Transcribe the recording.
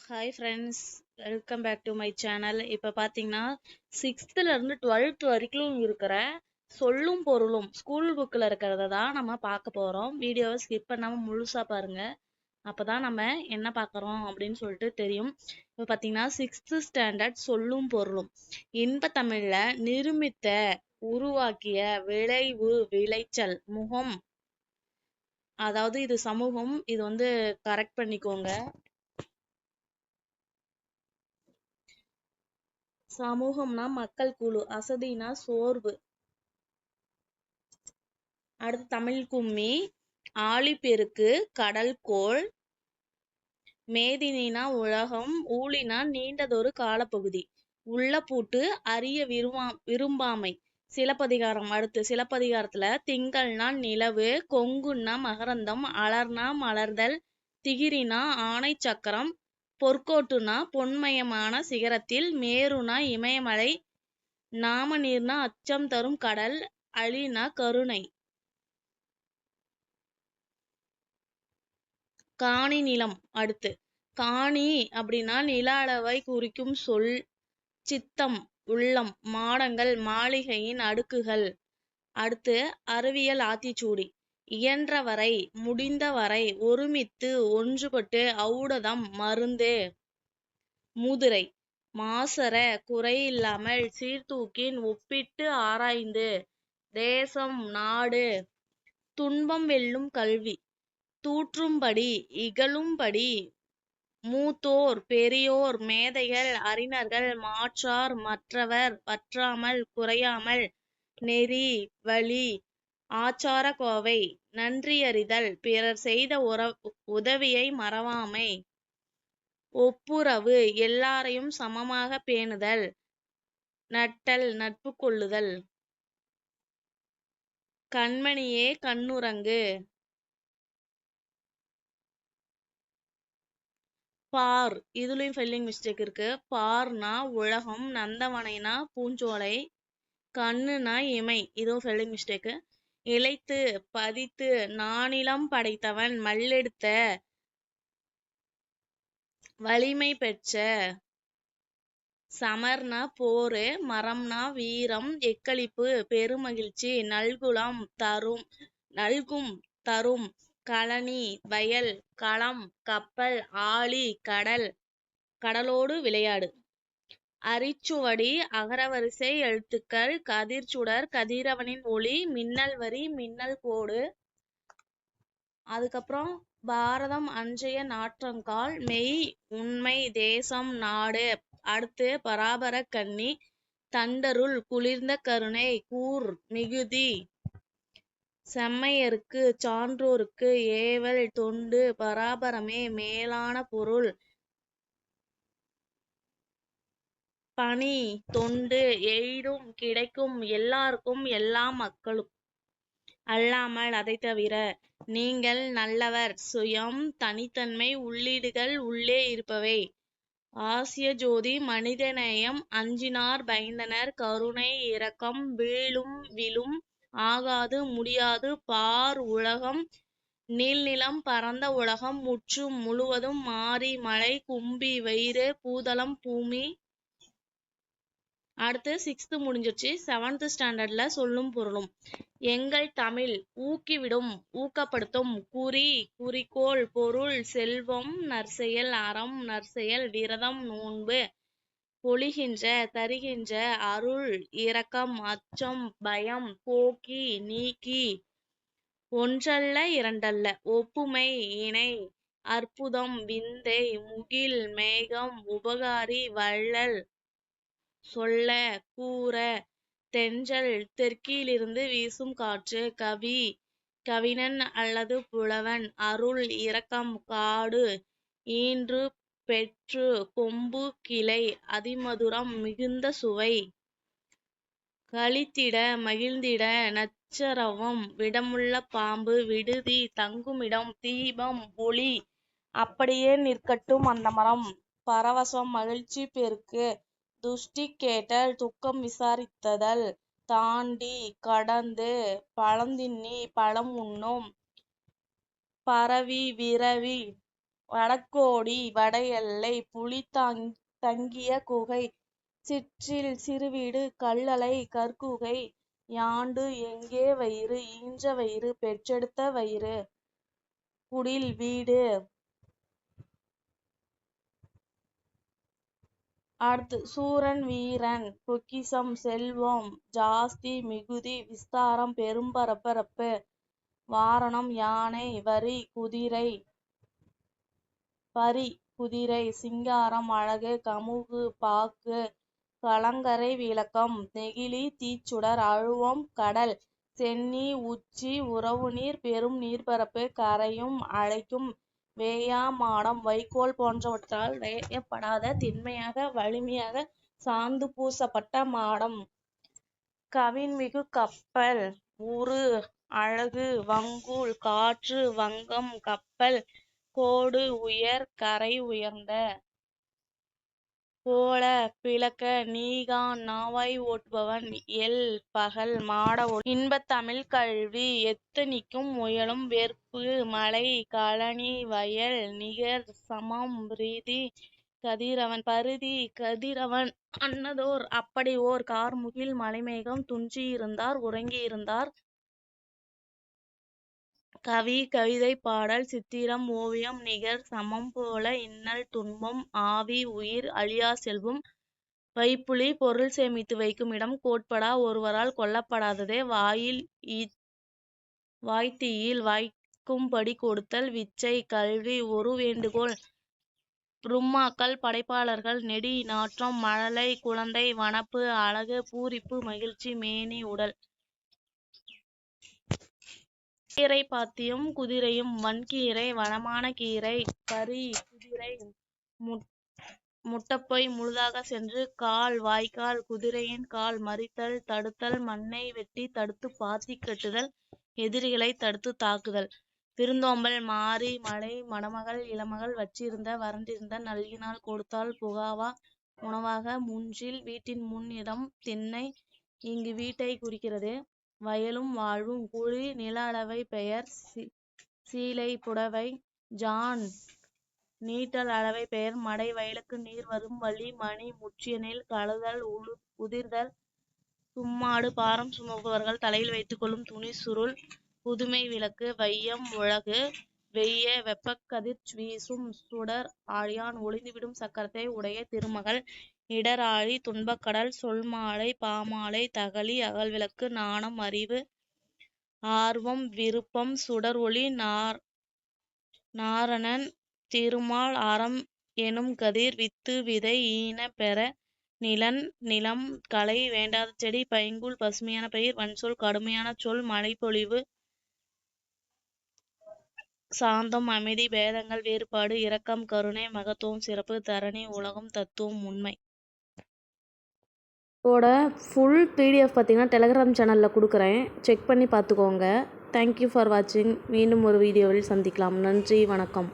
Hi friends, welcome back to my channel. இப்போ பார்த்தீங்கன்னா 6th-ல இருந்து 12th வரைக்கும் இருக்கிற சொல்லும் பொருளும் ஸ்கூல் புக்கில் இருக்கிறத தான் நம்ம பார்க்க போகிறோம். வீடியோவை ஸ்கிப் பண்ணாமல் முழுசாக பாருங்க. அப்போ தான் நம்ம என்ன பார்க்குறோம் அப்படின்னு சொல்லிட்டு தெரியும். இப்போ பார்த்தீங்கன்னா 6th ஸ்டாண்டர்ட் சொல்லும் பொருளும் இன்ப தமிழில் நிருமித்த, உருவாக்கிய, விளைவு, விளைச்சல், முகம், அதாவது இது சமூகம். இது வந்து கரெக்ட் பண்ணிக்கோங்க. சமூகம்னா மக்கள் குழு, அசதினா சோர்வு. அடுத்து தமிழ் கும்மி, ஆழிப்பெருக்கு, கடல்கோள், மேதினினா உலகம், ஊழினா நீண்டதொரு காலப்பகுதி, உள்ள பூட்டு, அறிய விரும்பாமை. சிலப்பதிகாரம். அடுத்து சிலப்பதிகாரத்துல திங்கள்னா நிலவு, கொங்குன்னா மகரந்தம், அலர்னா மலர்தல், திகிரினா ஆணை சக்கரம், பொற்கோட்டுனா பொன்மயமான சிகரத்தில், மேருனா இமயமலை, நாம நீர்னா அச்சம் தரும் கடல், அழினா கருணை. காணி நிலம். அடுத்து காணி அப்படின்னா நில அளவை குறிக்கும் சொல். சித்தம் உள்ளம், மாடங்கள் மாளிகையின் அடுக்குகள். அடுத்து அறிவியல் ஆத்திச்சூடி. இயன்றவரை, முடிந்தவரை, ஒருமித்து, ஒன்றுபட்டு, ஔடதம் மருந்து. முதுரை மாசற, குறையில்லாமல், சீர்தூக்கின், ஒப்பிட்டு ஆராய்ந்து. தேசம் நாடு. துன்பம் வெல்லும் கல்வி. தூற்றும்படி, இகழும்படி, மூத்தோர், பெரியோர், மேதைகள், அறிஞர்கள், மாற்றார், மற்றவர், வற்றாமல், குறையாமல், நெறி, வழி, ஆச்சார கோவை, நன்றியறிதல், பிறர் செய்த உதவியை மறவாமை, ஒப்புரவு, எல்லாரையும் சமமாக பேணுதல், நட்டல், நட்பு கொள்ளுதல். கண்மணியே கண்ணுறங்கு. பார், இதுலயும் ஸ்பெல்லிங் மிஸ்டேக் இருக்கு. பார்னா உலகம், நந்தவனைனா பூஞ்சோலை, கண்ணுனா இமை, இதுவும் ஸ்பெல்லிங் மிஸ்டேக். இளைத்து, பதித்து, நானிலம் படைத்தவன், மல்லெடுத்த, வலிமை பெற்ற. சமர்னா போரு, மரம்னா வீரம், எக்களிப்பு, பெருமகிழ்ச்சி, நல்கும் தரும், கழனி, வயல், களம், கப்பல், ஆழி, கடல், கடலோடு விளையாடு. அரிச்சுவடி, அகரவரிசை எழுத்துக்கள், கதிர்ச்சுடர், கதிரவனின் ஒளி, மின்னல் வரி, மின்னல் கோடு. அதுக்கப்புறம் பாரதம் அன்றைய நாற்றங்கால், மெய், உண்மை, தேசம், நாடு. அடுத்து பராபர கன்னி, தண்டருள், குளிர்ந்த கருணை, கூர், மிகுதி, செம்மையருக்கு, சான்றோருக்கு, ஏவல், தொண்டு, பராபரமே, மேலான பொருள், பணி, தொண்டு, எய்தும், கிடைக்கும், எல்லாருக்கும், எல்லா மக்களும், அல்லாமல், அதை தவிர, நீங்கள், நல்லவர், சுயம், தனித்தன்மை, உள்ளீடுகள், உள்ளே இருப்பவை, ஆசிய ஜோதி, மனிதநேயம், அஞ்சினார் பயந்தனர், கருணை, இரக்கம், வீழும், விழும், ஆகாது, முடியாது, பார், உலகம், நீள்நிலம், பரந்த உலகம், முற்றும், முழுவதும், மாரி, மலை, கும்பி, வயிறு, பூதளம், பூமி. அடுத்து 6th முடிஞ்சிருச்சு. 7th ஸ்டாண்டர்ட்ல சொல்லும் பொருளும். எங்கள் தமிழ் ஊக்கிவிடும், ஊக்கப்படுத்தும், குறி, குறிக்கோள், பொருள், செல்வம், நற்செயல், அறம், நற்செயல், விரதம், நோன்பு, பொழிகின்ற, தருகின்ற, அருள், இரக்கம், அச்சம், பயம், போக்கி, நீக்கி, ஒன்றல்ல இரண்டல்ல, ஒப்புமை, இணை, அற்புதம், விந்தை, முகில், மேகம், உபகாரி, வள்ளல், சொல்ல, கூற, தென்றல், தெற்கிலிருந்து வீசும் காற்று, கவி, கவிஞன் அல்லது புலவன், அருள், இரக்கம், காடு, ஈன்று, பெற்று, கொம்பு, கிளை, அதிமதுரம், மிகுந்த சுவை, களித்திட, மகிழ்ந்திட, நச்சரவம், விடமுள்ள பாம்பு, விடுதி, தங்குமிடம், தீபம், ஒளி, அப்படியே நிற்கட்டும் அந்த மரம், பரவசம், மகிழ்ச்சி பெருக்கு, துஷ்டி கேட்டல், துக்கம் விசாரித்தல், தாண்டி, கடந்து, பழந்தின்னி, பழம் உண்ணும், பரவி, விரவி, வடக்கோடி வடையெல்லை புலி தங்கிய குகை சிற்றில் சிறுவீடு கல்லளை கற்குகை யாண்டு எங்கே வயிறு ஈன்ற வயிறு பெற்றெடுத்த வயிறு குடில் வீடு. அடுத்து சூரன் வீரன் பொக்கிஷம் செல்வம் ஜாஸ்தி மிகுதி விஸ்தாரம் பெரும்பரப்பரப்பு வாரணம் யானை வரி குதிரை சிங்காரம் அழகு கமுகு பாக்கு கலங்கரை விளக்கம் நெகிழி தீச்சுடர் அழுவம் கடல் சென்னி உச்சி உறவுநீர் பெரும் நீர்ப்பரப்பு கரையும் அழைக்கும் வேயா மாடம் வைக்கோல் போன்றவற்றால் வேயப்படாத திண்மையாக வலிமையாக சாந்து பூசப்பட்ட மாடம். கவின்மிகு கப்பல் உரு அழகு வங்கூல் காற்று வங்கம் கப்பல் கோடு உயர் கரை உயர்ந்த போல பிளக்க நீகான் நாவாய் ஓட்டுபவன் எல் பகல் மாட இன்பத் தமிழ் கல்வி எத்தனிக்கும் முயலும் வெற்பு மலை கழனி வயல் நிகர் சமம் பருதி கதிரவன் அன்னதோர் அப்படி ஓர் கார்முகில் மலைமேகம் துஞ்சியிருந்தார் உறங்கியிருந்தார். கவி கவிதை பாடல் சித்திரம் ஓவியம் நிகர் சமம் போல இன்னல் துன்பம் ஆவி உயிர் அழியா செல்வம் வைப்புலி பொருள் சேமித்து வைக்கும் இடம் கோட்படா ஒருவரால் கொல்லப்படாததே வாய்த்தீயில் வாய்க்கும்படி கொடுத்தல் விச்சை கல்வி ஒரு வேண்டுகோள் ரும்மாக்கள் படைப்பாளர்கள் நெடி நாற்றம் மழலை குழந்தை வனப்பு அழகு பூரிப்பு மகிழ்ச்சி மேனி உடல். கீரை பாத்தியும் குதிரையும் வன்கீரை வளமான கீரை பரி குதிரை முட்டப்பொய் முழுதாக சென்று கால் வாய்க்கால் குதிரையின் கால் மறித்தல் தடுத்தல் மண்ணை வெட்டி தடுத்து பாத்தி கட்டுதல் எதிரிகளை தடுத்து தாக்குதல். விருந்தோம்பல் மாரி மலை மணமகள் இளமகள் வச்சிருந்த வறண்டிருந்த நல்கினால் கொடுத்தால் புகாவா உணவாக முன்றில் வீட்டின் முன் இடம் திண்ணை இங்கு வீட்டை குறிக்கிறது. வயலும் வாழ்வும் கூலி நில அளவை பெயர் சீலை புடவை ஜான் நீட்டல் அளவை பெயர் மடை வயலுக்கு நீர் வரும் வழி மணி முற்றிய நெல் கழுதல் உதிர்தல் சும்மாடு பாரம் சுமப்பவர்கள் தலையில் வைத்துக் கொள்ளும் துணி சுருள் புதுமை விளக்கு வையம் உலகு வெய்ய வெப்பக்கதிர் வீசும் சுடர் ஆழியான் ஒளிந்துவிடும் சக்கரத்தை உடைய திருமகள் இடராழி துன்பக்கடல் சொல்மாலை பாமாலை தகளி அகல்விளக்கு நாணம் அறிவு ஆர்வம் விருப்பம் சுடர் ஒளி நாரணன் திருமால் அறம் எனும் கதிர் வித்து விதை ஈன பெற நிலன் நிலம் களை வேண்டாத செடி பைங்கூழ் பசுமையான பயிர் வன்சொல் கடுமையான சொல் மழைப்பொழிவு சாந்தம் அமைதி பேதங்கள் வேறுபாடு இரக்கம் கருணை மகத்துவம் சிறப்பு தரணி உலகம் தத்துவம் உண்மை. இதோட ஃபுல் பிடிஎஃப் பார்த்தீங்கன்னா டெலகிராம் சேனலில் கொடுக்குறேன், செக் பண்ணி பார்த்துக்கோங்க. தேங்க்யூ ஃபார் வாட்சிங். மீண்டும் ஒரு வீடியோவில் சந்திக்கலாம். நன்றி, வணக்கம்.